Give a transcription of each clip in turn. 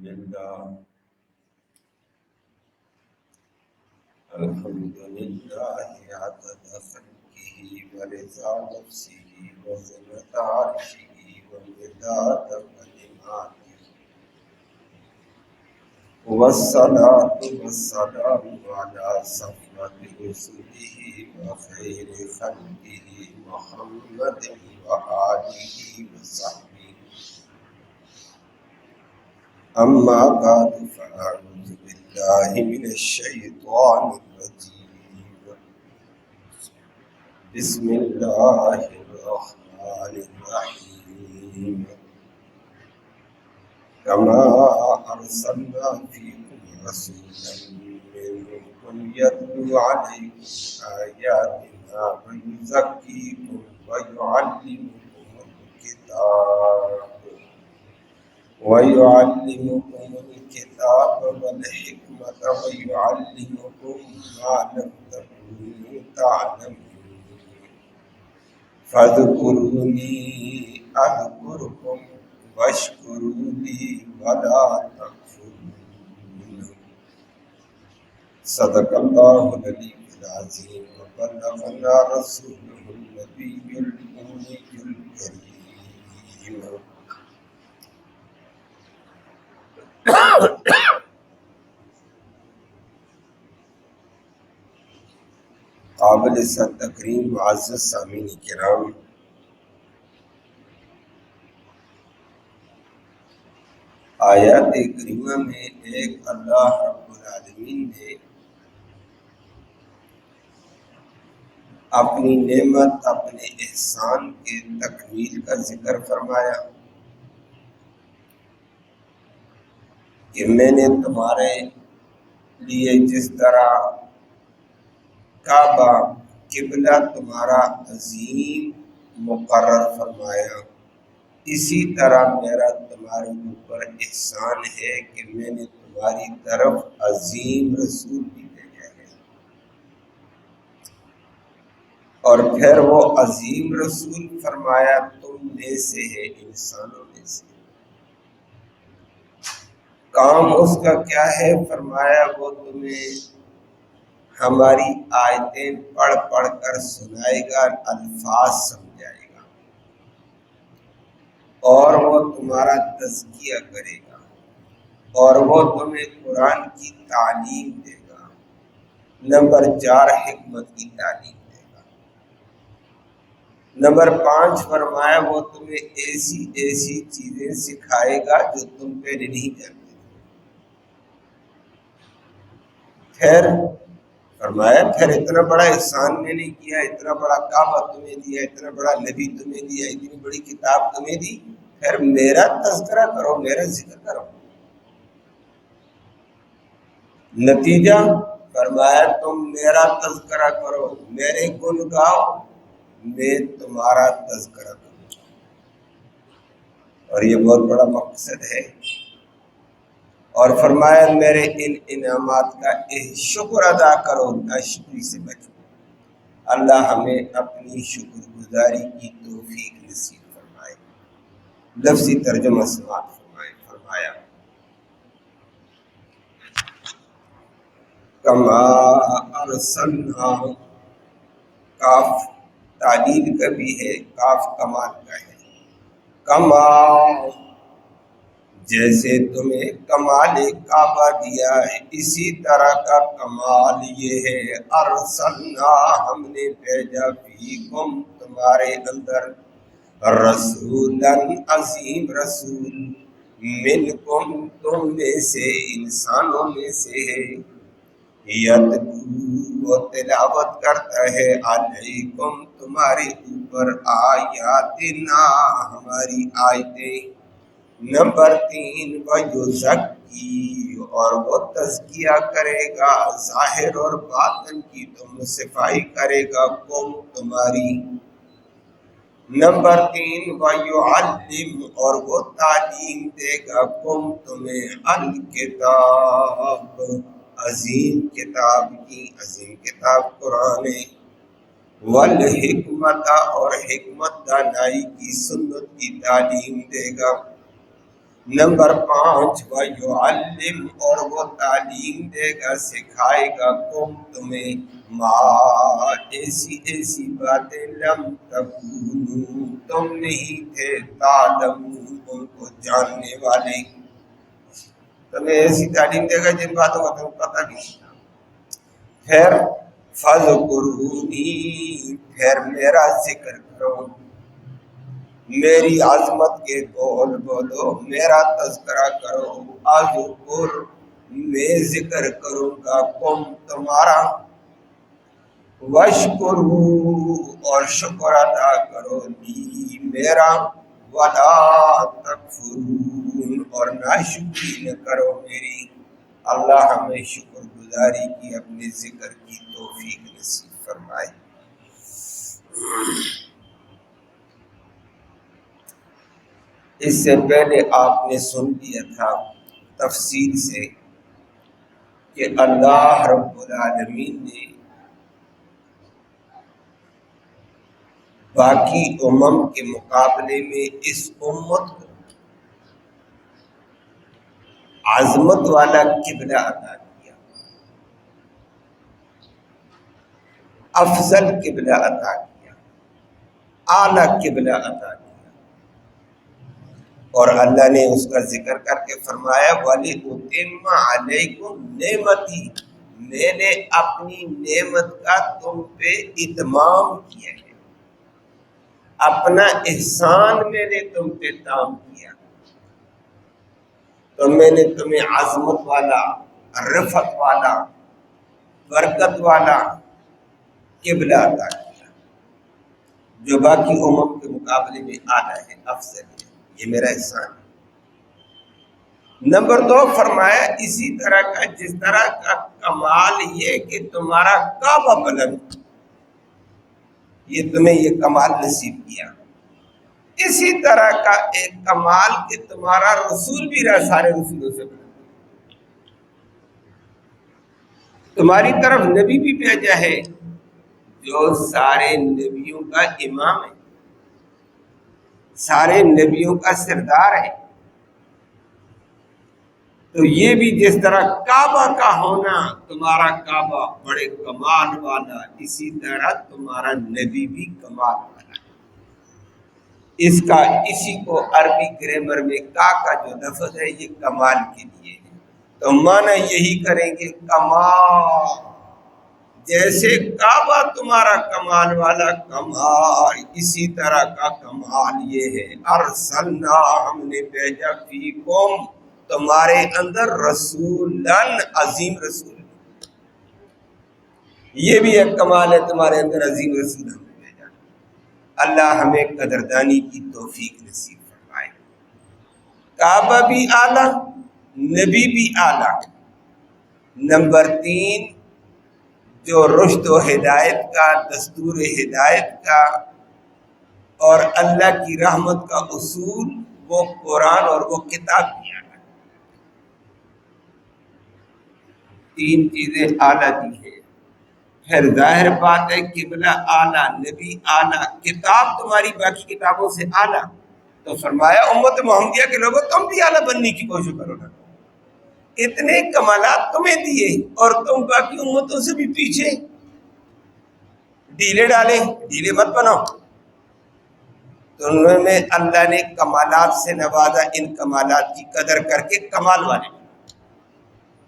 لله الحمد لله عدد خلقه ورضا نفسه وزنة عرشه ومداد كلماته والصلاة والسلام على صفوة رسله وخير خلقه محمد وآله وصحبه أما بعد فأعوذ بالله من الشيطان الرجيم بسم الله الرحمن الرحيم كما أرسلنا فيكم رسولا منكم يتلو عليكم آياتنا ويزكيكم ويعلمكم الكتاب والحكمة ويعلمكم ما لم تكونوا تعلمون فاذكروني أذكركم واشكروا لي ولا تكفرون صدق الله العلي العظيم وبلغنا رسوله النبي الأمي الكريم قابل صد تکریم معزز سامعین کرام، آیات کریمہ میں ایک اللہ رب العالمین نے اپنی نعمت، اپنے احسان کے تکمیل کا ذکر فرمایا کہ میں نے تمہارے لیے جس طرح کعبہ قبلہ تمہارا عظیم مقرر فرمایا، اسی طرح میرا تمہارے اوپر احسان ہے کہ میں نے تمہاری طرف عظیم رسول بھی بھیجا ہے، اور پھر وہ عظیم رسول فرمایا تم میں سے ہے، انسانوں میں سے۔ کام اس کا کیا ہے؟ فرمایا وہ تمہیں ہماری آیتیں پڑھ پڑھ کر سنائے گا، الفاظ سمجھائے گا، اور وہ تمہارا تزکیہ کرے گا، اور وہ تمہیں قرآن کی تعلیم دے گا۔ نمبر 4 حکمت کی تعلیم دے گا۔ نمبر 5 فرمایا وہ تمہیں ایسی ایسی چیزیں سکھائے گا جو تم پہلے نہیں جانتے۔ پھر فرمایا پھر اتنا بڑا احسان میں نے کیا، اتنا بڑا کعبہ تمہیں دیا، اتنا بڑا نبی تمہیں دیا، اتنی بڑی کتاب تمہیں دی، پھر میرا تذکرہ کرو، میرا ذکر کرو۔ نتیجہ فرمایا تم میرا تذکرہ کرو، میرے گن گاؤ، میں تمہارا تذکرہ کروں، اور یہ بہت بڑا مقصد ہے۔ اور فرمایا میرے ان انعامات کا شکر ادا کرو، ناشکری سے بچو۔ اللہ ہمیں اپنی شکر گزاری کی توفیق نصیب فرمائے۔ لفظی ترجمہ سماعت فرمایا کما ارسلنا، کاف تعلیل کا بھی ہے، کاف کمال کا ہے۔ کما جیسے تمہیں کمال کعبہ دیا ہے، اسی طرح کا کمال یہ ہے، ارسلنا ہم نے بھیجا فیکم تمہارے اندر، رسولاً عظیم رسول، منکم تم میں سے، انسانوں میں سے ہے، یتلو وہ تلاوت کرتا ہے، علیکم تمہارے اوپر، آیاتنا ہماری آیتیں۔ نمبر 3 وَيُزَكِّي، اور وہ تزکیہ کرے گا، ظاہر اور باطن کی تم صفائی کرے گا، قوم تمہاری۔ نمبر 3 وَيُعَلِّمُ، اور وہ تعلیم دے گا، قوم تمہیں، الکتاب، عظیم کتاب کی، عظیم کتاب قرآن، والحکمت، اور حکمت دانائی کی، سنت کی تعلیم دے گا، نمبر 5 وَيُعَلِّمْ، اور وہ تعلیم دے گا، سکھائے گا، کم تمہیں، ایسی ایسی باتیں لم تکونو، تم نہیں تھے، تعلمون، ان کو جاننے والے، تمہیں ایسی تعلیم دے گا جن باتوں کا تمہیں پتہ نہیں تھا۔ پھر فَاذْكُرُونِی، پھر میرا ذکر کرو، میری عظمت کے بول بولو، میرا تذکرہ کرو، اذکر، میں ذکر کروں گا، کم، تمہارا، واشکروا، اور شکر ادا کرو، لی، میرا، ولا تکفرون، اور ناشکری نہ کرو میری۔ اللہ ہمیں شکر گزاری کی، اپنے ذکر کی توفیق نصیب فرمائے۔ اس سے پہلے آپ نے سن لیا تھا تفصیل سے کہ اللہ رب العالمین نے باقی امم کے مقابلے میں اس امت کو عظمت والا قبلہ عطا کیا، افضل قبلہ عطا کیا، اعلیٰ قبلہ عطا کیا، اور اللہ نے اس کا ذکر کر کے فرمایا وَلِأُتِمَّ عَلَيْكُمْ نِعْمَتِي، میں نے اپنی نعمت کا تم پہ اتمام کیا ہے، اپنا احسان میں نے تم پہ تام کیا، تو میں نے تمہیں عظمت والا، رفعت والا، برکت والا قبلہ عطا کیا، جو باقی امم کے مقابلے میں اعلیٰ ہے، افضل ہے، یہ میرا احسان ہے۔ نمبر 2 فرمایا اسی طرح کا، جس طرح کا کمال یہ کہ تمہارا کعبہ بلند، یہ تمہیں یہ کمال نصیب کیا، اسی طرح کا ایک کمال کہ تمہارا رسول بھی رہا سارے رسولوں سے بلند، تمہاری طرف نبی بھی بھیجا ہے جو سارے نبیوں کا امام ہے، سارے نبیوں کا سردار ہے، تو یہ بھی جس طرح کعبہ کا ہونا، تمہارا کعبہ بڑے کمال والا، اسی طرح تمہارا نبی بھی کمال والا ہے۔ اس کا، اسی کو عربی گرامر میں کا جو لفظ ہے یہ کمال کے لیے ہے، تو معنی یہی کریں گے کمال، جیسے کعبہ تمہارا کمال والا، کمال اسی طرح کا کمال یہ ہے، ارسلنا، ہم نے بھیجا، فیکم، تمہارے اندر، رسولن، عظیم رسول، یہ بھی ایک کمال ہے، تمہارے اندر عظیم رسول ہم نے بھیجا۔ اللہ ہمیں قدردانی کی توفیق نصیب فرمائے۔ کعبہ بھی اعلیٰ، نبی بھی اعلیٰ۔ نمبر 3 جو رشد و ہدایت کا، دستور ہدایت کا اور اللہ کی رحمت کا اصول، وہ قرآن اور وہ کتاب بھی اعلیٰ۔ 3 چیزیں اعلیٰ دی ہیں، پھر ظاہر بات ہے قبلہ اعلیٰ، نبی اعلیٰ، کتاب تمہاری باقی کتابوں سے اعلیٰ، تو فرمایا امت محمدیہ کے لوگوں تم بھی اعلیٰ بننے کی کوشش کرو نا، اتنے کمالات تمہیں دیے اور تم باقی امتوں سے بھی پیچھے، ڈھیلے ڈالے، ڈھیلے مت بنو۔ تو انہوں نے، اللہ نے کمالات سے نوازا، ان کمالات کی قدر کر کے کمال والے،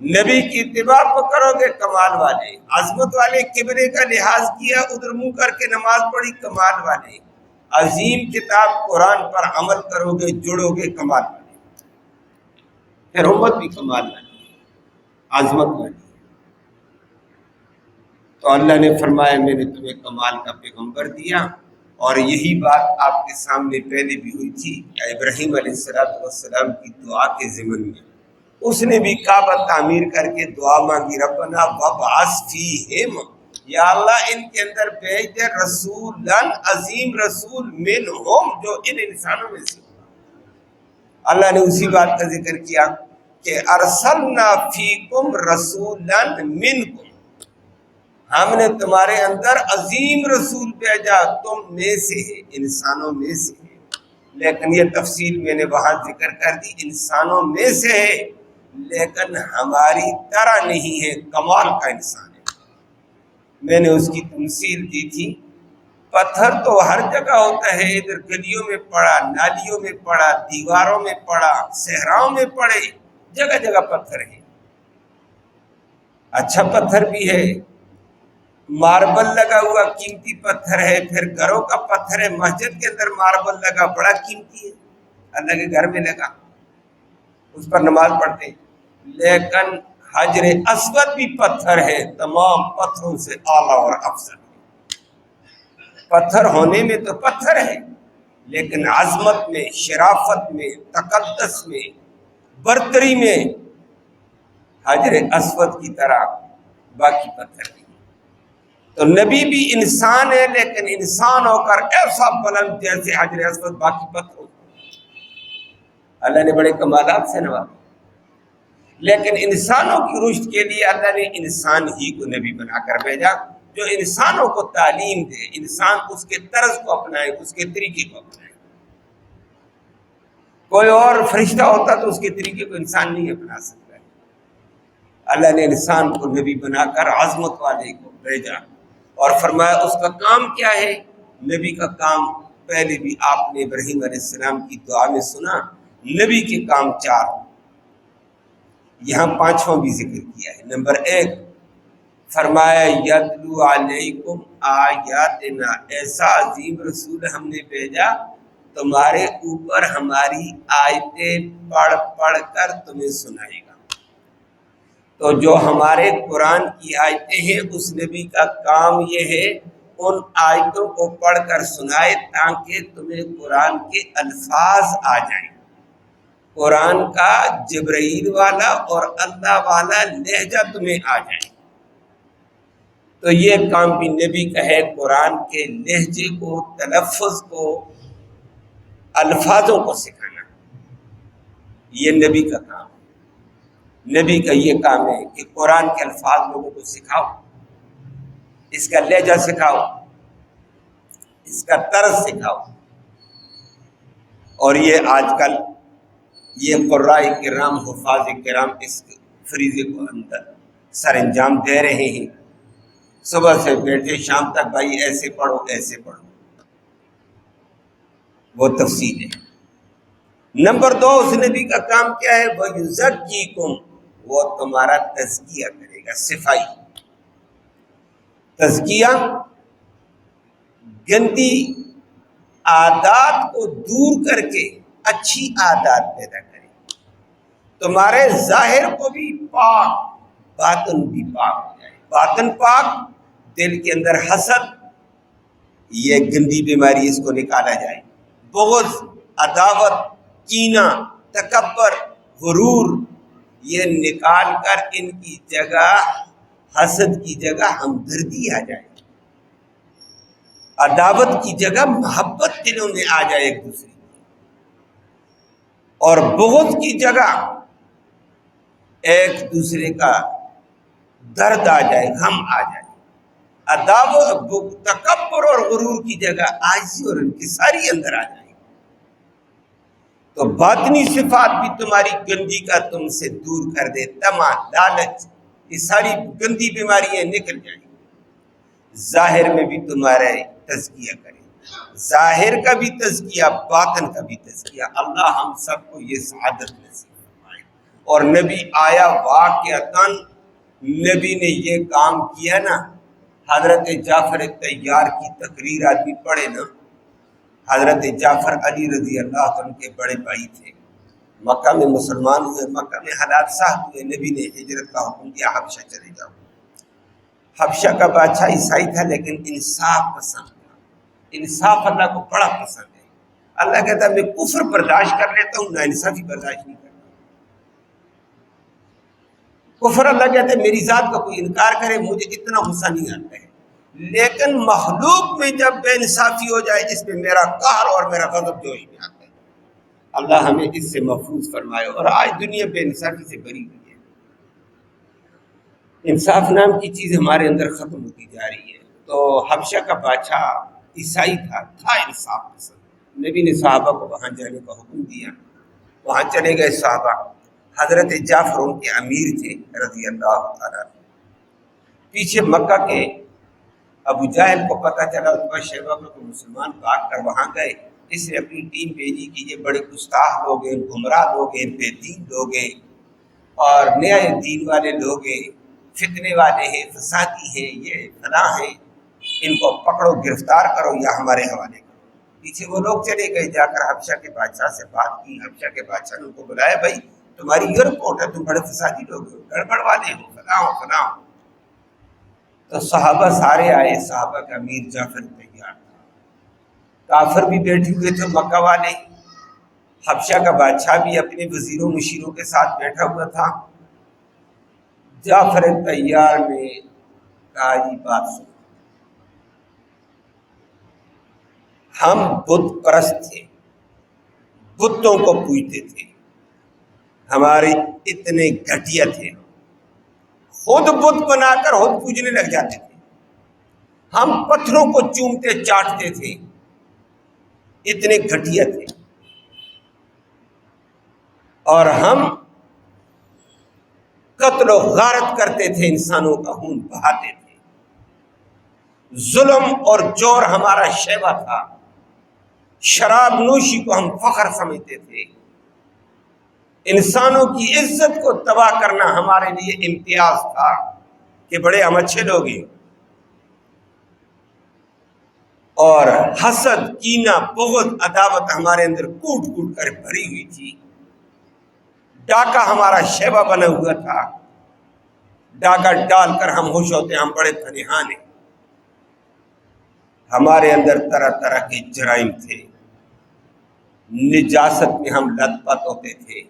نبی کی اتباع کو کرو گے کمال والے، عظمت والے قبلے کا لحاظ کیا، ادھر منہ کر کے نماز پڑھی، کمال والے، عظیم کتاب قرآن پر عمل کرو گے، جڑو گے، کمال والے، پھر امت بھی کمال والی ہے، عظمت والی ہے۔ تو اللہ نے فرمایا میں نے تمہیں کمال کا پیغمبر دیا، اور یہی بات آپ کے سامنے پہلے بھی ہوئی تھی، ابراہیم علیہ السلام کی دعا کے ضمن میں، اس نے بھی کعبہ تعمیر کر کے دعا مانگی، ربنا وابعث فیہم، یا اللہ ان کے اندر بھیج دے رسولن، عظیم رسول، منہم، جو ان انسانوں میں سے، اللہ نے اسی بات کا ذکر کیا کہ ارسلنا فیکم رسولن منکم، ہم نے تمہارے اندر عظیم رسول بھیجا، تم میں سے ہے، انسانوں میں سے ہے، لیکن یہ تفصیل میں نے وہاں ذکر کر دی، انسانوں میں سے ہے لیکن ہماری طرح نہیں ہے، کمال کا انسان ہے۔ میں نے اس کی تمثیل دی تھی، پتھر تو ہر جگہ ہوتا ہے، ادھر گلیوں میں پڑا، نالیوں میں پڑا، دیواروں میں پڑا، صحراؤں میں پڑے، جگہ جگہ پتھر ہے۔ اچھا پتھر بھی ہے، ماربل لگا ہوا قیمتی پتھر ہے، پھر گھروں کا پتھر ہے، مسجد کے اندر ماربل لگا بڑا قیمتی ہے، اللہ کے گھر میں لگا، اس پر نماز پڑھتے ہیں۔ لیکن حجر اسود بھی پتھر ہے، تمام پتھروں سے اعلیٰ اور افضل۔ پتھر ہونے میں تو پتھر ہے، لیکن عظمت میں، شرافت میں، تقدس میں، برتری میں حجر اسود کی طرح باقی پتھر نہیں۔ تو نبی بھی انسان ہے، لیکن انسان ہو کر ایسا بلند جیسے حجر اسود باقی پتھر ہوتا۔ اللہ نے بڑے کمالات سے نوازا، لیکن انسانوں کی رشد کے لیے اللہ نے انسان ہی کو نبی بنا کر بھیجا، جو انسانوں کو تعلیم دے، انسان اس کے طرز کو اپنائے، اس کے طریقے کو اپنائے۔ کوئی اور فرشتہ ہوتا تو اس کے طریقے کو انسان نہیں اپنا سکتا ہے۔ اللہ نے انسان کو نبی بنا کر عظمت والے کو بھیجا، اور فرمایا اس کا کام کیا ہے۔ نبی کا کام پہلے بھی آپ نے ابراہیم علیہ السلام کی دعا میں سنا، نبی کے کام 4، یہاں 5واں بھی ذکر کیا ہے۔ نمبر 1 فرمایا یتلو علیکم آیاتنا، ایسا عظیم رسول ہم نے بھیجا تمہارے اوپر ہماری آیتیں پڑھ پڑھ کر تمہیں سنائے گا۔ تو جو ہمارے قرآن کی آیتیں ہیں، اس نبی کا کام یہ ہے ان آیتوں کو پڑھ کر سنائے تاکہ تمہیں قرآن کے الفاظ آ جائیں، قرآن کا جبرائیل والا اور اللہ والا لہجہ تمہیں آ جائے۔ تو یہ کام بھی نبی کا ہے، قرآن کے لہجے کو، تلفظ کو، الفاظوں کو سکھانا، یہ نبی کا کام ہے۔ نبی کا یہ کام ہے کہ قرآن کے الفاظ لوگوں کو سکھاؤ، اس کا لہجہ سکھاؤ، اس کا طرز سکھاؤ۔ اور یہ آج کل یہ قراء کرام، حفاظ کرام اس فریضے کو اندر سر انجام دے رہے ہیں، صبح سے بیٹھے شام تک، بھائی ایسے پڑھو ایسے پڑھو، وہ تفصیل ہے۔ نمبر 2 اس نبی کا کام کیا ہے، وَيُزَكِّيكُمْ، وہ تمہارا تزکیہ کرے گا، صفائی۔ تزکیہ گندی عادات کو دور کر کے اچھی عادات پیدا کرے، تمہارے ظاہر کو بھی پاک، باطن بھی پاک ہو جائے۔ باطن پاک، دل کے اندر حسد، یہ گندی بیماری، اس کو نکالا جائے۔ بغض، عداوت، کینہ، تکبر، غرور، یہ نکال کر ان کی جگہ، حسد کی جگہ ہمدردی آ جائے، عداوت کی جگہ محبت دلوں میں آ جائے ایک دوسرے کی، اور بغض کی جگہ ایک دوسرے کا درد آ جائے، غم آ جائے۔ عداوت، تکبر اور غرور کی جگہ عاجزی اور انکساری اندر آ جائے، تو باطنی صفات بھی تمہاری گندی کا تم سے دور کر دے، طمع، لالچ، یہ ساری گندی بیماریاں نکل جائیں۔ ظاہر میں بھی تمہارے تزکیہ کرے، ظاہر کا بھی تزکیہ، باطن کا بھی تزکیہ۔ اللہ ہم سب کو یہ سعادت نصیب فرمائے۔ اور نبی آیا واقعتاً، نبی نے یہ کام کیا نا۔ حضرت جعفر طیار کی تقریر آدمی پڑھے نا، حضرت جعفر علی رضی اللہ عنہ کے بڑے بھائی تھے، مکہ میں مسلمان ہوئے، مکہ میں حالات سخت ہوئے، نبی نے ہجرت کا حکم دیا، حبشہ چلے جاؤ۔ حبشہ کا بادشاہ عیسائی تھا، لیکن انصاف پسند تھا، انصاف اللہ کو بڑا پسند ہے۔ اللہ کہتا ہے میں کفر برداشت کر لیتا ہوں، ناانصافی برداشت نہیں کرتا۔ کفر اللہ کہتا ہے میری ذات کا کوئی انکار کرے مجھے اتنا غصہ نہیں آتا ہے، لیکن مخلوق میں جب بے انصافی ہو جائے، اس میں میرا قہر اور میرا غضب جوش میں آتا ہے۔ اللہ ہمیں اس سے محفوظ فرمائے۔ اور آج دنیا بے انصافی سے بری ہوئی ہے، انصاف نام کی چیز ہمارے اندر ختم ہوتی جا رہی ہے۔ تو حبشہ کا بادشاہ عیسائی تھا انصاف پسند، نبی نے صحابہ کو وہاں جانے کا حکم دیا، وہاں چلے گئے صحابہ۔ حضرت جعفر ان کے امیر تھے رضی اللہ تعالیٰ۔ پیچھے مکہ کے ابو جہل کو پتہ چلا، عتبہ شیبہ کو مسلمان بھاگ کر وہاں گئے۔ اس نے اپنی ٹیم بھیجی کہ یہ بڑے گستاخ لوگ ہیں، گمراہ لوگ ہیں، بے دین لوگ ہیں اور نیا دین والے لوگ ہیں، فتنے والے ہیں، فسادی ہیں، یہ فلاں ہیں، ان کو پکڑو، گرفتار کرو یا ہمارے حوالے کرو۔ پیچھے وہ لوگ چلے گئے، جا کر حبشہ کے بادشاہ سے بات کی۔ حبشہ کے بادشاہ نے ان کو بلایا، بھائی تمہاری یہ رپورٹ ہے، تم بڑے فسادی لوگ ہو، گڑبڑ والے ہو، فلاں ہو فلاں ہو۔ تو صحابہ سارے آئے، صحابہ کا امیر جعفر تیار تھا، کافر بھی بیٹھے ہوئے تھے مکہ والے، حبشہ کا بادشاہ بھی اپنے وزیروں مشیروں کے ساتھ بیٹھا ہوا تھا۔ جعفر تیار نے کہا جی بات سنو، ہم بت پرست تھے، بتوں کو پوجتے تھے، ہمارے اتنے گھٹیا تھے، خود بت بنا کر خود پوجنے لگ جاتے تھے، ہم پتھروں کو چومتے چاٹتے تھے، اتنے گھٹیا تھے، اور ہم قتل و غارت کرتے تھے، انسانوں کا خون بہاتے تھے، ظلم اور جور ہمارا شیوا تھا، شراب نوشی کو ہم فخر سمجھتے تھے، انسانوں کی عزت کو تباہ کرنا ہمارے لیے امتیاز تھا کہ بڑے ہم اچھے لوگ ہیں، اور حسد، کینہ، بغض، عداوت ہمارے اندر کوٹ کوٹ کر بھری ہوئی تھی، ڈاکہ ہمارا شیوا بنا ہوا تھا، ڈاکہ ڈال کر ہم خوش ہوتے، ہم بڑے فنحان ہیں، ہمارے اندر طرح طرح کے جرائم تھے، نجاست میں ہم لت پت ہوتے تھے،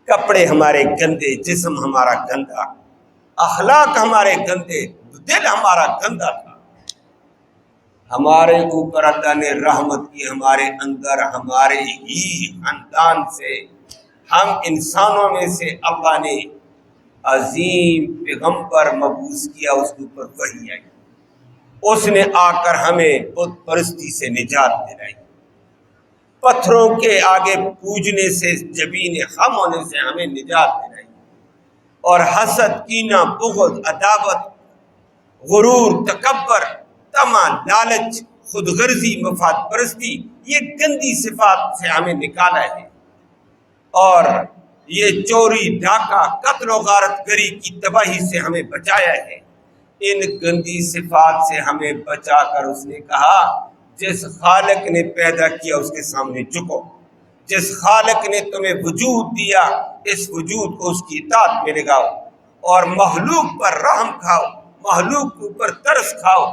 کپڑے ہمارے گندے، جسم ہمارا گندا، اخلاق ہمارے گندے، دل ہمارا گندا تھا۔ ہمارے اوپر اللہ نے رحمت کی، ہمارے اندر ہمارے ہی خاندان سے، ہم انسانوں میں سے اللہ نے عظیم پیغمبر مبعوث کیا، اس کے اوپر وحی آئی، اس نے آ کر ہمیں بت پرستی سے نجات دلائی، پتھروں کے آگے پوجنے سے، جبین خم ہونے سے ہمیں نجات دلائی، اور حسد، کینہ، بغض، عداوت، غرور، تکبر، طمع، لالچ، خود غرضی، مفاد پرستی، یہ گندی صفات سے ہمیں نکالا ہے، اور یہ چوری، ڈاکہ، قتل و غارت گری کی تباہی سے ہمیں بچایا ہے۔ ان گندی صفات سے ہمیں بچا کر اس نے کہا، جس خالق نے پیدا کیا اس کے سامنے جھکو، جس خالق نے تمہیں وجود دیا اس وجود کو اس کی اطاعت میں لگاؤ، اور مخلوق پر رحم کھاؤ، مخلوق کے اوپر ترس کھاؤ۔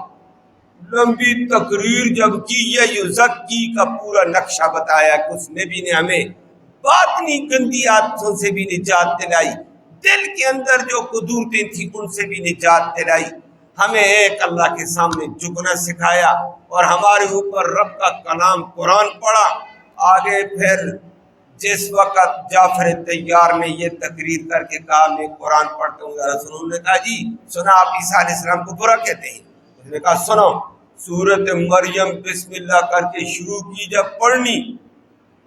لمبی تقریر جب کی، یہ یزکی کا پورا نقشہ بتایا کہ اس نبی نے ہمیں باطنی گندی عادتوں سے بھی نجات دلائی، دل کے اندر جو قدورتیں تھیں ان سے بھی نجات دلائی، ہمیں ایک اللہ کے سامنے جھکنا سکھایا، اور ہمارے اوپر رب کا کلام قرآن پڑھا۔ آگے پھر جس وقت جعفر تیار نے یہ تقریر کر کے کہا میں قرآن پڑھتا ہوں، رسول نے کہا جی سنا، آپ عیسیٰ علیہ السلام کو برا کہتے ہیں؟ اس نے کہا سنو، سورت مریم بسم اللہ کر کے شروع کی جب پڑھنی،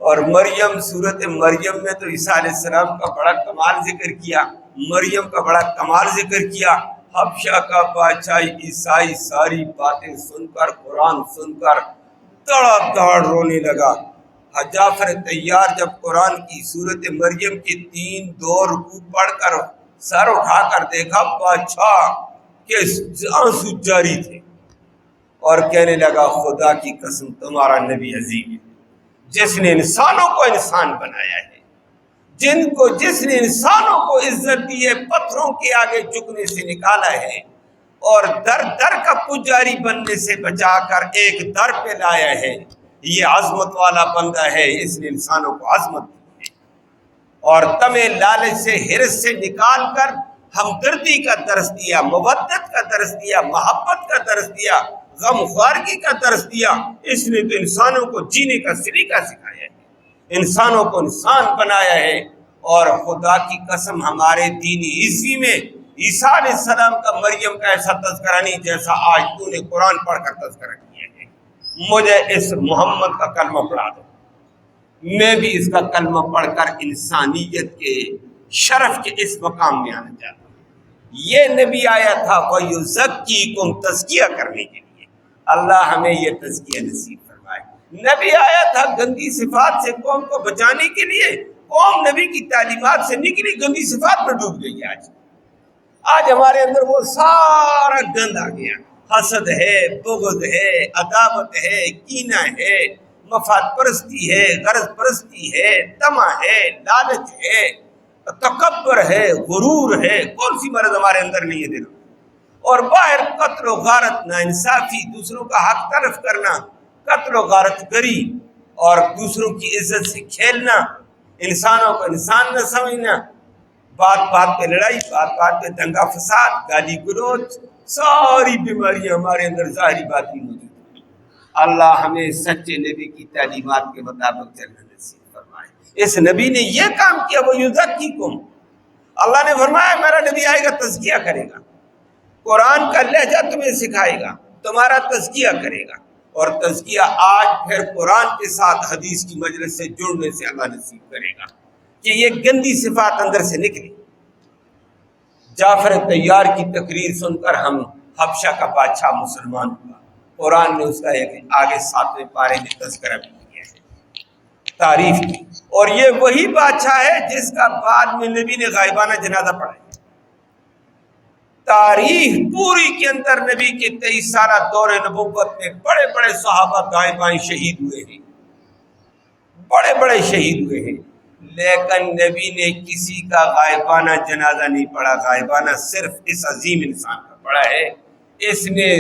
اور مریم، سورت مریم میں تو عیسیٰ علیہ السلام کا بڑا کمال ذکر کیا، مریم کا بڑا کمال ذکر کیا۔ حبشہ کا بادشاہ عیسائی ساری باتیں سن کر، قرآن سن کر دڑا دڑ رونے لگا۔ جعفر تیار جب قرآن کی سورت مریم کی 3 رکوع پڑھ کر سر اٹھا کر دیکھا بادشاہ کے آنسو جاری تھے، اور کہنے لگا خدا کی قسم تمہارا نبی عظیم ہے، جس نے انسانوں کو انسان بنایا ہے، جس نے انسانوں کو عزت دی ہے، پتھروں کے آگے جھکنے سے نکالا ہے، اور در در کا پجاری بننے سے بچا کر ایک در پہ لایا ہے، یہ عظمت والا بندہ ہے، اس نے انسانوں کو عظمت دی ہے، اور تمہیں لالچ سے، حرص سے نکال کر ہمدردی کا درس دیا، مودت کا درس دیا، محبت کا درس دیا، غم خوارگی کا درس دیا۔ اس نے تو انسانوں کو جینے کا سلیقہ سکھایا ہے، انسانوں کو انسان بنایا ہے، اور خدا کی قسم ہمارے دین عیسوی میں عیسیٰ علیہ السلام کا مریم کا ایسا تذکرہ نہیں جیسا آج تو نے قرآن پڑھ کر تذکرہ کیا ہے۔ مجھے اس محمد کا کلمہ پڑھا دو، میں بھی اس کا کلمہ پڑھ کر انسانیت کے شرف کے اس مقام میں آنا چاہتا ہوں۔ یہ نبی آیا تھا وَيُزَكِّيكُمْ تزکیہ کرنے کے لیے، اللہ ہمیں یہ تزکیہ نصیب فرمائے۔ نبی آیا تھا گندی صفات سے قوم کو بچانے کے لیے، قوم نبی کی تعلیمات سے نکلی، گندی صفات میں ڈوب گئی۔ آج ہمارے اندر وہ سارا گند آ گیا، حسد ہے، بغض ہے، عداوت ہے، کینہ ہے، مفاد پرستی ہے، غرض پرستی ہے، طمع ہے، لالچ ہے، تکبر ہے، غرور ہے۔ کون سی مرض ہمارے اندر نہیں ہے دلوں؟ اور باہر قتل و غارت، ناانصافی، دوسروں کا حق تلف کرنا، قتل و غارت گری، اور دوسروں کی عزت سے کھیلنا، انسانوں کو انسان نہ سمجھنا، بات بات پہ لڑائی، بات بات پہ دنگا فساد، گالی گلوچ، ساری بیماریاں ہمارے اندر ظاہری باطنی موجود ہیں۔ اللہ ہمیں سچے نبی کی تعلیمات کے مطابق چلنا نصیب فرمائے۔ اس نبی نے یہ کام کیا، وہ یزکیکم، اللہ نے فرمایا میرا نبی آئے گا تزکیہ کرے گا، قرآن کا لہجہ تمہیں سکھائے گا، تمہارا تزکیہ کرے گا، اور تزکیہ آج پھر قرآن کے ساتھ حدیث کی مجلس سے جڑنے سے اللہ نصیب کرے گا کہ یہ گندی صفات اندر سے نکلی۔ جعفر طیار کی تقریر سن کر ہم حبشہ کا بادشاہ مسلمان ہوا، قرآن نے اس کا ایک آگے 7ویں پارے میں تذکرہ بھی کیا ہے، تعریف کی، اور یہ وہی بادشاہ ہے جس کا بعد میں نبی نے غائبانہ جنازہ پڑھا ہے۔ تاریخ پوری کے اندر نبی کے 23 سالہ دور نبوت میں بڑے بڑے صحابہ دائیں بائیں شہید ہوئے ہیں، بڑے بڑے شہید ہوئے ہیں، لیکن نبی نے کسی کا غائبانہ جنازہ نہیں پڑھا۔ غائبانہ صرف اس عظیم انسان کا پڑھا ہے۔ اس نے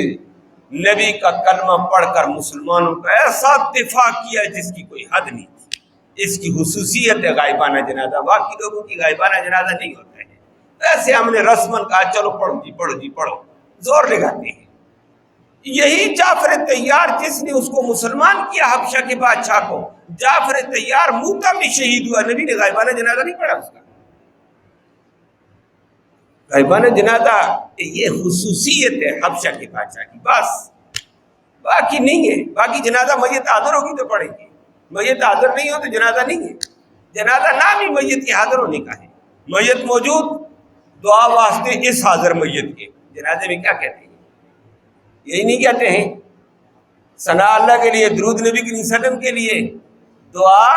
نبی کا کلمہ پڑھ کر مسلمانوں کا ایسا دفاع کیا جس کی کوئی حد نہیں تھی۔ اس کی خصوصیت ہے غائبانہ جنازہ، باقی لوگوں کی غائبانہ جنازہ نہیں ہوتا ہے۔ ایسے ہم نے رسمن کہا چلو پڑھو جی پڑھو جی پڑھو، زور لگاتے ہیں۔ یہی جعفر طیار جس نے اس کو مسلمان کیا حبشہ کے بادشاہ کو، جعفر طیار موتا میں شہید ہوا، نبی نے غائبانہ جنازہ نہیں پڑھا اس کا۔ غائبانہ جنازہ یہ خصوصیت ہے حبشہ کے بادشاہ کی، بس باقی نہیں ہے۔ باقی جنازہ میت حاضر ہوگی تو پڑھیں گے، میت حاضر نہیں ہو تو جنازہ نہیں ہے۔ جنازہ نام ہی میت کے حاضر ہونے کا ہے، میت موجود، دعا واسطے اس حاضر میت کے۔ جنازے میں کیا کہتے ہیں؟ یہی نہیں کہتے ہیں ثنا اللہ کے لیے، درود نبی کریم صلی اللہ علیہ وسلم کے لیے، دعا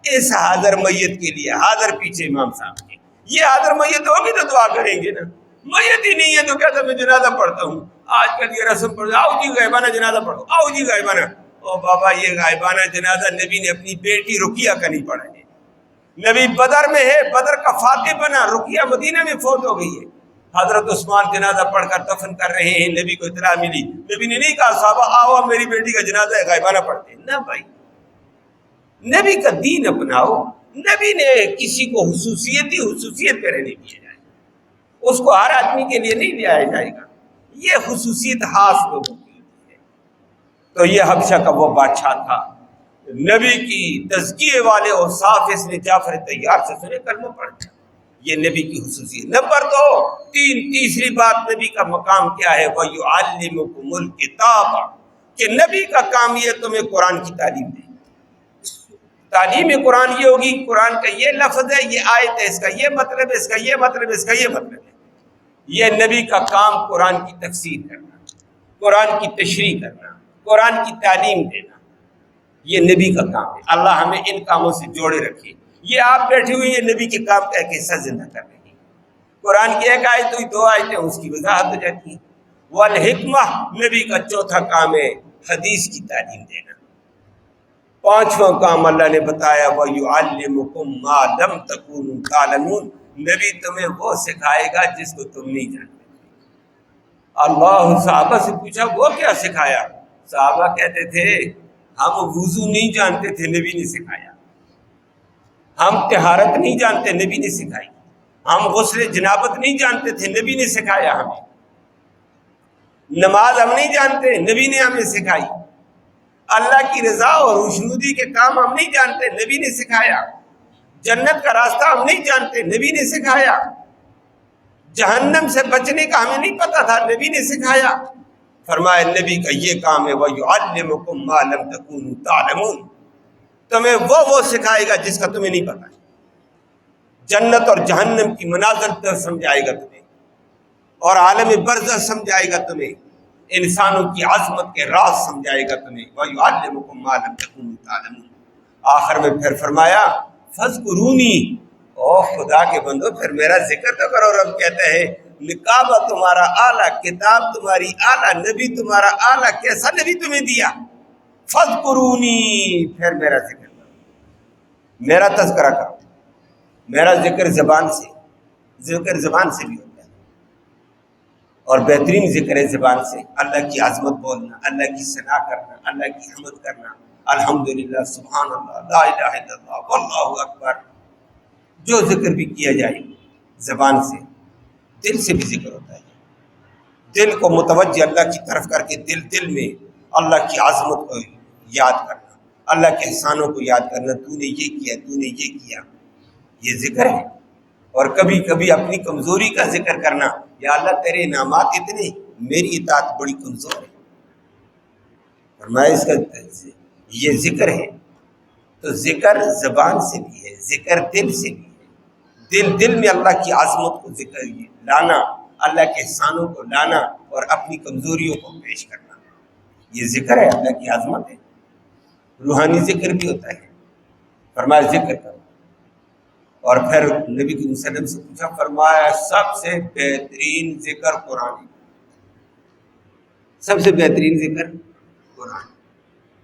اس حاضر میت کے لیے، حاضر پیچھے امام صاحب کے۔ یہ حاضر میت ہوگی تو دعا کریں گے نا، میت ہی نہیں ہے تو کہتا میں جنازہ پڑھتا ہوں۔ آج کل یہ رسم پڑھ، آؤ جی غائبانہ جنازہ پڑھو، آؤ جی غائبانہ۔ او بابا، یہ غائبانہ جنازہ نبی نے اپنی بیٹی رقیہ کا نہیں پڑھا ہے۔ نبی بدر میں ہے، بدر کا فاتح بنا، رقیہ مدینہ میں فوت ہو گئی ہے۔ حضرت عثمان جنازہ پڑھ کر دفن کر رہے ہیں، نبی کو اطلاع ملی، نبی نے نہیں کہا صحابہ آؤ میری بیٹی کا جنازہ ہے غائبانہ پڑھتے ہیں، نہ بھائی، نبی کا دین اپناؤ۔ نبی نے کسی کو خصوصیت پہ رہنے دیا جائے، اس کو ہر آدمی کے لیے نہیں لیا جائے گا، یہ خصوصیت خاص لوگوں کی ہوتی ہے۔ تو یہ حبشہ کا وہ بادشاہ تھا، نبی کی تزکیے والے اوصاف اس نے جعفر طیار سے سنے، کلمہ پڑھا، یہ نبی کی خصوصیت۔ نمبر 2، تیسری بات نبی کا مقام کیا ہے، وَيُعَلِّمُكُمُ الْكِتَابَ، کہ نبی کا کام یہ تمہیں قرآن کی تعلیم دے۔ تعلیم قرآن یہ ہوگی، قرآن کا یہ لفظ ہے، یہ آیت ہے، اس کا یہ مطلب ہے، اس کا یہ مطلب ہے، اس کا یہ مطلب ہے۔ یہ نبی کا کام قرآن کی تفسیر کرنا، قرآن کی تشریح کرنا، قرآن کی تعلیم دینا، یہ نبی کا کام ہے۔ اللہ ہمیں ان کاموں سے جوڑے رکھے۔ یہ آپ بیٹھے ہوئے یہ نبی کے کام کا ایک حصہ زندہ کر رہے ہیں۔ قرآن کی ایک آیت ہوئی، 2 آیتیں، اس کی وضاحت ہو جاتی ہے۔ والحکمہ، نبی کا چوتھا کام ہے حدیث کی تعلیم دینا۔ 5واں کام اللہ نے بتایا، وَيُعَلِّمُكُم مَّا لَمْ تَكُونُوا تَعْلَمُونَ، نبی تمہیں وہ سکھائے گا جس کو تم نہیں جانتے۔ اللہ صحابہ سے پوچھا وہ کیا سکھایا؟ صحابہ کہتے تھے ہم وضو نہیں جانتے تھے، نبی نے سکھایا۔ ہم طہارت نہیں جانتے، نبی نے سکھائی۔ ہم غسل جنابت نہیں جانتے تھے، نبی نے سکھایا ہمیں۔ نماز ہم نہیں جانتے، نبی نے ہمیں سکھائی۔ اللہ کی رضا اور خوشنودی کے کام ہم نہیں جانتے، نبی نے سکھایا۔ جنت کا راستہ ہم نہیں جانتے، نبی نے سکھایا۔ جہنم سے بچنے کا ہمیں نہیں پتا تھا، نبی نے سکھایا۔ فرمایا نبی کا یہ کام ہے وَيُعَلِّمُكُم مَّا لَمْ تَكُونُوا تَعْلَمُونَ، تمہیں وہ سکھائے گا جس کا تمہیں نہیں پتا ہے، جنت اور جہنم کی منازل سمجھائے گا تمہیں، اور عالم برزخ سمجھائے گا تمہیں، انسانوں کی عظمت کے راز سمجھائے گا تمہیں، وَيُعَلِّمُكُم مَّا لَمْ تَكُونُوا تَعْلَمُونَ۔ آخر میں پھر فرمایا فَاذْكُرُونِي، او خدا کے بندو پھر میرا ذکر تو کرو۔ رب کہتا ہے نکابہ تمہارا اعلیٰ، کتاب تمہاری اعلیٰ، نبی تمہارا اعلیٰ، کیسا نبی تمہیں دیا؟ فَاذْكُرُونِي، پھر میرا ذکر کرو، میرا تذکرہ کرو۔ میرا ذکر زبان سے بھی ہوتا ہے، اور بہترین ذکر ہے زبان سے اللہ کی عظمت بولنا، اللہ کی ثنا کرنا، اللہ کی حمد کرنا، الحمدللہ، سبحان اللہ، لا الہ الا اللہ، واللہ اکبر۔ جو ذکر بھی کیا جائے زبان سے، دل سے بھی ذکر ہوتا ہے، دل کو متوجہ اللہ کی طرف کر کے دل میں اللہ کی عظمت کو یاد کرنا، اللہ کے احسانوں کو یاد کرنا، تو نے یہ کیا، تو نے یہ کیا، یہ ذکر ہے۔ اور کبھی کبھی اپنی کمزوری کا ذکر کرنا، یا اللہ تیرے انعامات اتنے، میری اطاعت بڑی کمزور ہے، فرمایا اس کا یہ ذکر ہے۔ تو ذکر زبان سے بھی ہے، ذکر دل سے بھی ہے، دل میں اللہ کی عظمت کو ذکر لانا، اللہ کے احسانوں کو لانا، اور اپنی کمزوریوں کو پیش کرنا، یہ ذکر ہے، اللہ کی عظمت ہے۔ روحانی ذکر بھی ہوتا ہے، فرمایا ذکر کرو۔ اور پھر نبی صلی اللہ علیہ وسلم سے پوچھا، فرمایا سب سے بہترین ذکر قرآن، سب سے بہترین ذکر قرآن۔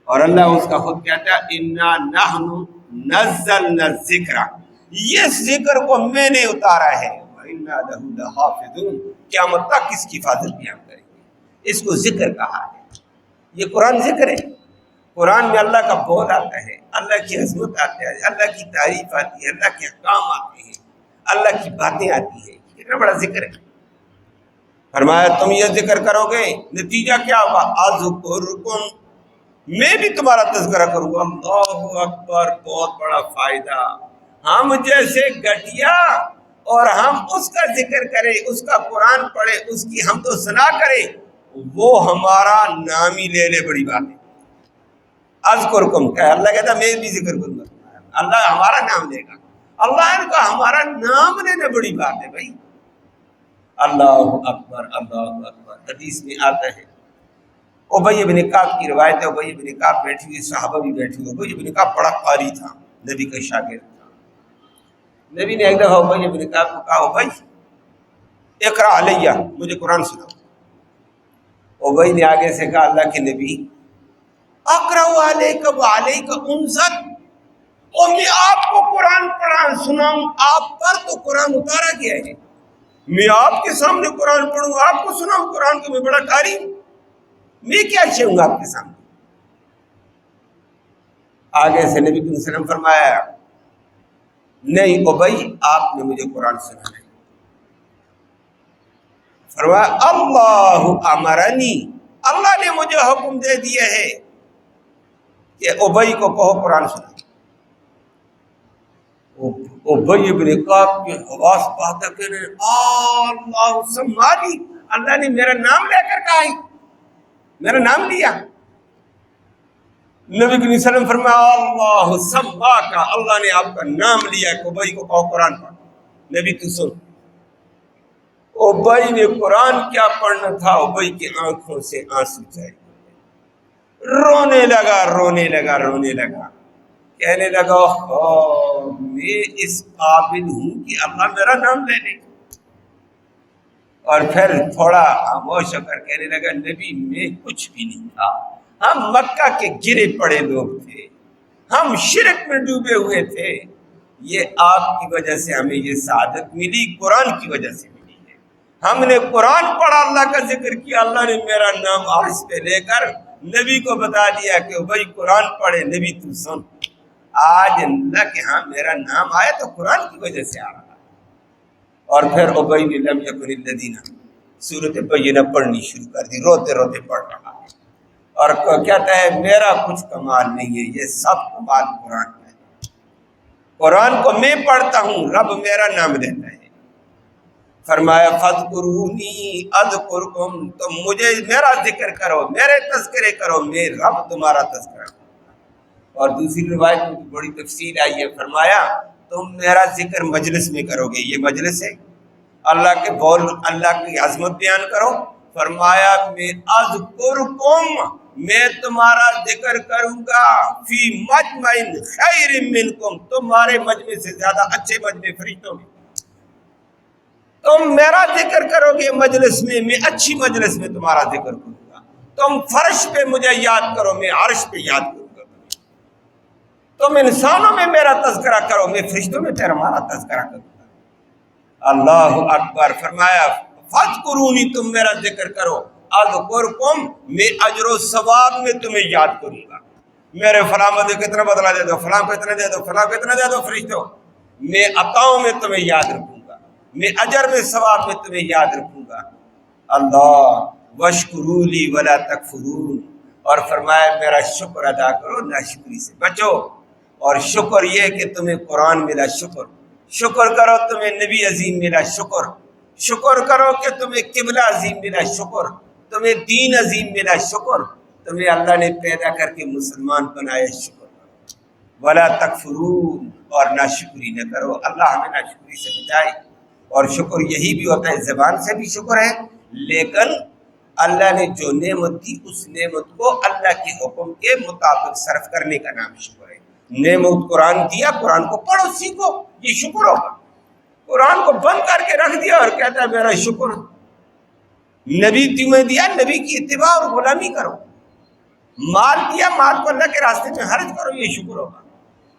اور اللہ اس کا خود کہتا ہے اِنَّا نَحْنُ نَزَّلْنَا الذِّكْرَ، یہ ذکر کو میں نے اتارا ہے، وَإِنَّا لَهُ لَحَافِظُونَ، قیامت تک اس کی حفاظت بھی ہم کریں گے۔ اس کو ذکر کہا ہے، یہ قرآن ذکر ہے۔ قرآن میں اللہ کا بول آتا ہے، اللہ کی عظمت آتی ہے، اللہ کی تعریف آتی ہے، اللہ کے احکام آتے ہیں، اللہ کی باتیں آتی ہیں، کتنا بڑا ذکر ہے۔ فرمایا تم یہ ذکر کرو گے، نتیجہ کیا ہوگا؟ اذکرکم، میں بھی تمہارا تذکرہ کروں گا۔ اللہ اکبر، بہت بڑا فائدہ۔ ہم جیسے گٹیا اور ہم اس کا ذکر کریں، اس کا قرآن پڑھیں، اس کی حمد و ثنا کریں، وہ ہمارا نام ہی لے لے، بڑی بات ہے۔ اذکرکم کہ اللہ کہتا میں بھی ذکر کروں گا، اللہ ہمارا نام لے گا، اللہ ان کا ہمارا نام لینا بڑی بات ہے بھائی۔ اللہ اکبر، اللہ اکبر۔ حدیث میں آتا ہے، ابی بن کعب کی روایت ہے، ابی بن کعب بیٹھی ہوئی، صحابہ بھی بیٹھی ہوئی۔ ابی بن کعب بڑا قاری تھا، نبی کا شاگرد تھا۔ نبی نے ایک دفعہ ابی بن کعب کو کہا، ابی اقرأ علیہ، مجھے قرآن سناؤ۔ ابی نے آگے سے کہا، اللہ کے نبی اقرأ علیک وعلیک انزل، اور میں آپ کو قرآن پڑھا سناؤں، آپ پر تو قرآن اتارا گیا ہے، میں آپ کے سامنے قرآن پڑھوں، آپ کو سناؤں قرآن کو، میں بڑا قاری ہوں، میں کیا چاہوں گا آپ کے سامنے؟ آگے سے نبی صلی اللہ علیہ وسلم فرمایا، نہیں ابی آپ نے مجھے قرآن سنانا ہے۔ فرمایا اللہ امرنی، اللہ نے مجھے حکم دے دیا ہے کہ ابی کو کہو قرآن سنا۔ ابی بن کعب کے حواس پاتا کہ اللہ سمانی، اللہ نے میرا نام لے کر کہا ہے، میرا نام لیا۔ نبی صلی اللہ علیہ وسلم فرمایا اللہ سماک، اللہ نے آپ کا نام لیا کہ ابی کو کہو قرآن پڑھ۔ نبی تو سن، ابی نے قرآن کیا پڑھنا تھا، ابی کی آنکھوں سے آنسو جائے، رونے لگا، کہنے لگا میں اس قابل ہوں کہ اللہ میرا نام لے لے۔ اور پھر تھوڑا خاموش ہو کر کہنے لگا، نبی میں کچھ بھی نہیں تھا، ہم مکہ کے گرے پڑے لوگ تھے، ہم شرک میں ڈوبے ہوئے تھے، یہ آپ کی وجہ سے ہمیں یہ سعادت ملی، قرآن کی وجہ سے ملی ہے۔ ہم نے قرآن پڑھا، اللہ کا ذکر کیا، اللہ نے میرا نام آج پہ لے کر نبی کو بتا دیا کہ بھائی قرآن پڑھے، نبی تو سن۔ آج اللہ کے ہاں میرا نام آیا تو قرآن کی وجہ سے آ رہا ہے۔ اور پھر ابی نے لم یکن الذین، سورۃ بینہ پڑھنی شروع کر دی، روتے روتے پڑھ رہا ہے، اور کہتا ہے میرا کچھ کمال نہیں ہے، یہ سب کمال قرآن کا ہے، قرآن کو میں پڑھتا ہوں، رب میرا نام لیتا ہے۔ فرمایا فذکرونی اذکرکم، تم مجھے میرا ذکر کرو، میرے تذکرے کرو، میں رب تمہارا تذکرہ کرو۔ اور دوسری روایت میں بڑی تفصیل آئی ہے، فرمایا تم میرا ذکر مجلس میں کرو گے، یہ مجلس ہے، اللہ کے بول، اللہ کی عظمت بیان کرو، فرمایا میں اذکرکم، میں تمہارا ذکر کروں گا فی مجمع خیر منکم، تمہارے مجمع سے زیادہ اچھے مجمع فرشتوں میں، تم میرا ذکر کرو گے مجلس میں اچھی مجلس میں تمہارا ذکر کروں گا، تم فرش پہ مجھے یاد کرو، میں عرش پہ یاد کروں گا، تم انسانوں میں میرا تذکرہ کرو، میں فرشتوں میں تمہارا تذکرہ کروں گا۔ اللہ اکبر، فرمایا فذکرونی، تم میرا ذکر کرو، اذکرکم، میں اجر و ثواب میں تمہیں یاد کروں گا، میرے فلاں بندے کو اتنا بدلہ دے دو، فلاں کو اتنا دے دو، فلاں کو اتنا دے دو فرشتوں، میں عطاؤں میں تمہیں یاد رکھوں گا، میں اجر میں ثواب میں تمہیں یاد رکھوں گا۔ اللہ واشکروا لی ولا تکفرون، اور فرمایا میرا شکر ادا کرو، ناشکری سے بچو، اور شکر یہ کہ تمہیں قرآن ملا، شکر کرو تمہیں نبی عظیم ملا، شکر کرو کہ تمہیں قبلہ عظیم ملا، تمہیں دین عظیم ملا، تمہیں اللہ نے پیدا کر کے مسلمان بنایا، شکر کرو، ولا تکفرون، اور ناشکری نہ کرو، اللہ ہمیں ناشکری سے بچائے۔ اور شکر یہی بھی ہوتا ہے، زبان سے بھی شکر ہے، لیکن اللہ نے جو نعمت دی اس نعمت کو اللہ کے حکم کے مطابق صرف کرنے کا نام شکر ہے۔ نعمت قرآن دیا، قرآن کو پڑھو سیکھو، یہ شکر ہوگا۔ قرآن کو بند کر کے رکھ دیا اور کہتا ہے میرا شکر، نبی تمہیں دیا، نبی کی اتباع اور غلامی کرو، مال دیا، مال کو اللہ کے راستے میں خرچ کرو، یہ شکر ہوگا،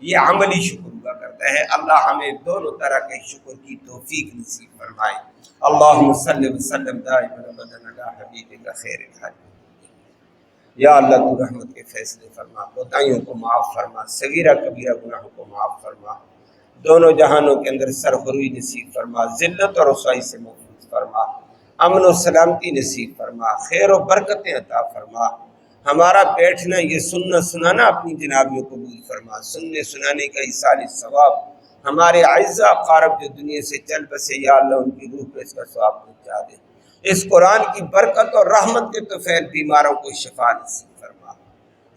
یہ عملی شکر ہوا کرتا ہے۔ اللہ ہمیں دونوں طرح کے شکر کی توفیق نصیب فرمائے۔ اللہم صلی وسلم دائما ابدا علی حبیبک خیر الخلق۔ یا اللہ تو رحمت کے فیصلے فرما، کوتاہیوں کو معاف فرما، صغیرہ کبیرہ گناہوں کو معاف فرما، دونوں جہانوں کے اندر سرخروئی نصیب فرما، ذلت اور رسوائی سے محفوظ فرما، امن و سلامتی نصیب فرما، خیر و برکتیں عطا فرما۔ ہمارا بیٹھنا، یہ سننا سنانا اپنی جناب میں قبول فرما، سننے سنانے کا ایصال ثواب ہمارے اعزا اقارب جو دنیا سے چل بسے، یا اللہ ان کی روح پہ اس کا ثواب پہنچا دے۔ اس قرآن کی برکت اور رحمت کے طفیل بیماروں کو شفا نصیب فرما،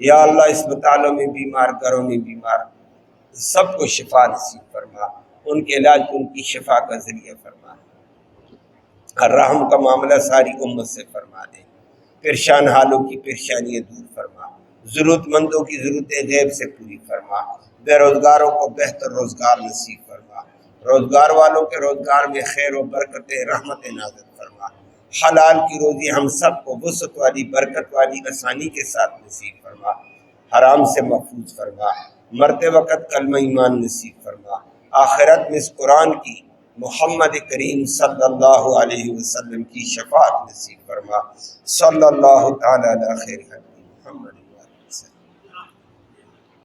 یا اللہ اسپتالوں میں بیمار، گھروں میں بیمار سب کو شفا نصیب فرما، ان کے علاج کو ان کی شفا کا ذریعہ فرما، الرحم کا معاملہ ساری امت سے فرما دے، پریشان حالوں کی پریشانیاں دور فرما، ضرورت مندوں کی ضرورتیں غیب سے پوری فرما، بے روزگاروں کو بہتر روزگار نصیب فرما، روزگار والوں کے روزگار میں خیر و برکت رحمت نازل فرما، حلال کی روزی ہم سب کو وسعت والی، برکت والی، آسانی کے ساتھ نصیب فرما، حرام سے محفوظ فرما، مرتے وقت کلمہ ایمان نصیب فرما، آخرت میں اس قرآن کی، محمد کریم صلی اللہ علیہ وسلم کی شفاعت نصیب فرما۔ صلی اللہ تعالی علی خیر محمد۔